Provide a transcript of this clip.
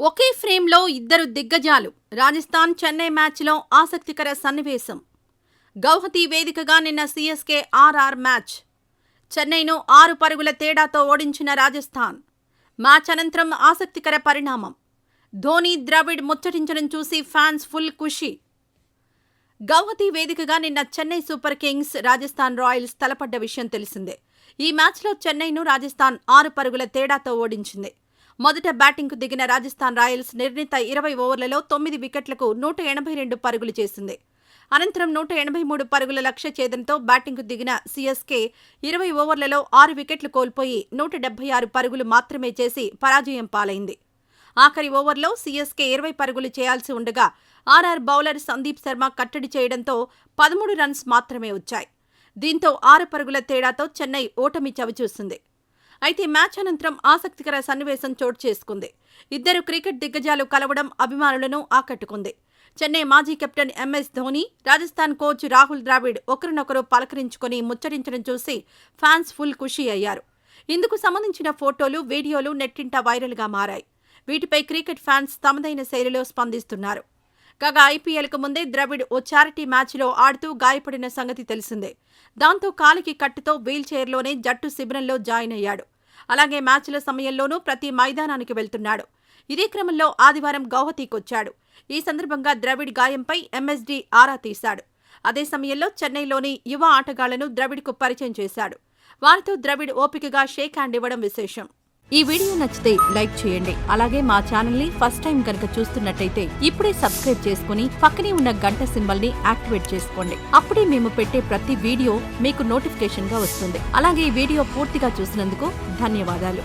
ఒకే ఫ్రేమ్లో ఇద్దరు దిగ్గజాలు. రాజస్థాన్ చెన్నై మ్యాచ్లో ఆసక్తికర సన్నివేశం. గౌహతి వేదికగా నిన్న సీఎస్కే ఆర్ఆర్ మ్యాచ్. చెన్నైను 6 పరుగుల తేడాతో ఓడించిన రాజస్థాన్. మ్యాచ్ అనంతరం ఆసక్తికర పరిణామం. ధోనీ, ద్రవిడ్ ముచ్చటించడం చూసి ఫ్యాన్స్ ఫుల్ ఖుషి. గౌహతి వేదికగా నిన్న Chennai Super Kings, Rajasthan Royals తలపడ్డ విషయం తెలిసిందే. ఈ మ్యాచ్లో చెన్నైను రాజస్థాన్ 6 పరుగుల తేడాతో ఓడించింది. మొదట బ్యాటింగ్కు దిగిన రాజస్థాన్ రాయల్స్ నిర్ణీత 20 ఓవర్లలో 9 వికెట్లకు 182 పరుగులు చేసింది. అనంతరం 183 పరుగుల లక్ష్య ఛేదనతో బ్యాటింగ్కు దిగిన సీఎస్కే 20 ఓవర్లలో 6 వికెట్లు కోల్పోయి 176 పరుగులు మాత్రమే చేసి పరాజయం పాలైంది. ఆఖరి ఓవర్లో సీఎస్కే 20 పరుగులు చేయాల్సి ఉండగా ఆర్ఆర్ బౌలర్ సందీప్ శర్మ కట్టడి చేయడంతో 13 రన్స్ మాత్రమే వచ్చాయి. దీంతో 6 పరుగుల తేడాతో చెన్నై ఓటమి చవిచూసింది. అయితే మ్యాచ్ అనంతరం ఆసక్తికర సన్నివేశం చోటు చేసుకుంది. ఇద్దరు క్రికెట్ దిగ్గజాలు కలవడం అభిమానులను ఆకట్టుకుంది. చెన్నై మాజీ captain MS Dhoni, Rajasthan coach Rahul Dravid ఒకరినొకరు పలకరించుకుని ముచ్చటించడం చూసి ఫ్యాన్స్ ఫుల్ ఖుషి అయ్యారు. ఇందుకు సంబంధించిన ఫోటోలు, వీడియోలు నెట్టింట వైరల్గా మారాయి. వీటిపై క్రికెట్ ఫ్యాన్స్ తమదైన శైలిలో స్పందిస్తున్నారు. కాగా ఐపీఎల్కు ముందే ద్రవిడ్ ఓ చారిటీ మ్యాచ్లో ఆడుతూ గాయపడిన సంగతి తెలిసిందే. దాంతో కాలికి కట్టుతో వీల్ చైర్లోనే జట్టు శిబిరంలో జాయిన్ అయ్యాడు. అలాగే మ్యాచ్ల సమయంలోనూ ప్రతి మైదానానికి వెళ్తున్నాడు. ఇదే క్రమంలో ఆదివారం గౌహతికొచ్చాడు. ఈ సందర్భంగా ద్రవిడ్ గాయంపై ఎంఎస్డీ ఆరా తీశాడు. అదే సమయంలో చెన్నైలోని యువ ఆటగాళ్లను ద్రవిడ్కు పరిచయం చేశాడు. వారితో ద్రవిడ్ ఓపికగా షేక్ హ్యాండ్ ఇవ్వడం విశేషం. ఈ వీడియో నచ్చితే లైక్ చేయండి. అలాగే మా ఛానల్ ని ఫస్ట్ టైం కనుక చూస్తున్నట్టయితే ఇప్పుడే సబ్స్క్రైబ్ చేసుకుని పక్కనే ఉన్న గంట సింబల్ ని యాక్టివేట్ చేసుకోండి. అప్పుడే మేము పెట్టే ప్రతి వీడియో మీకు నోటిఫికేషన్ గా వస్తుంది. అలాగే ఈ వీడియో పూర్తిగా చూసినందుకు ధన్యవాదాలు.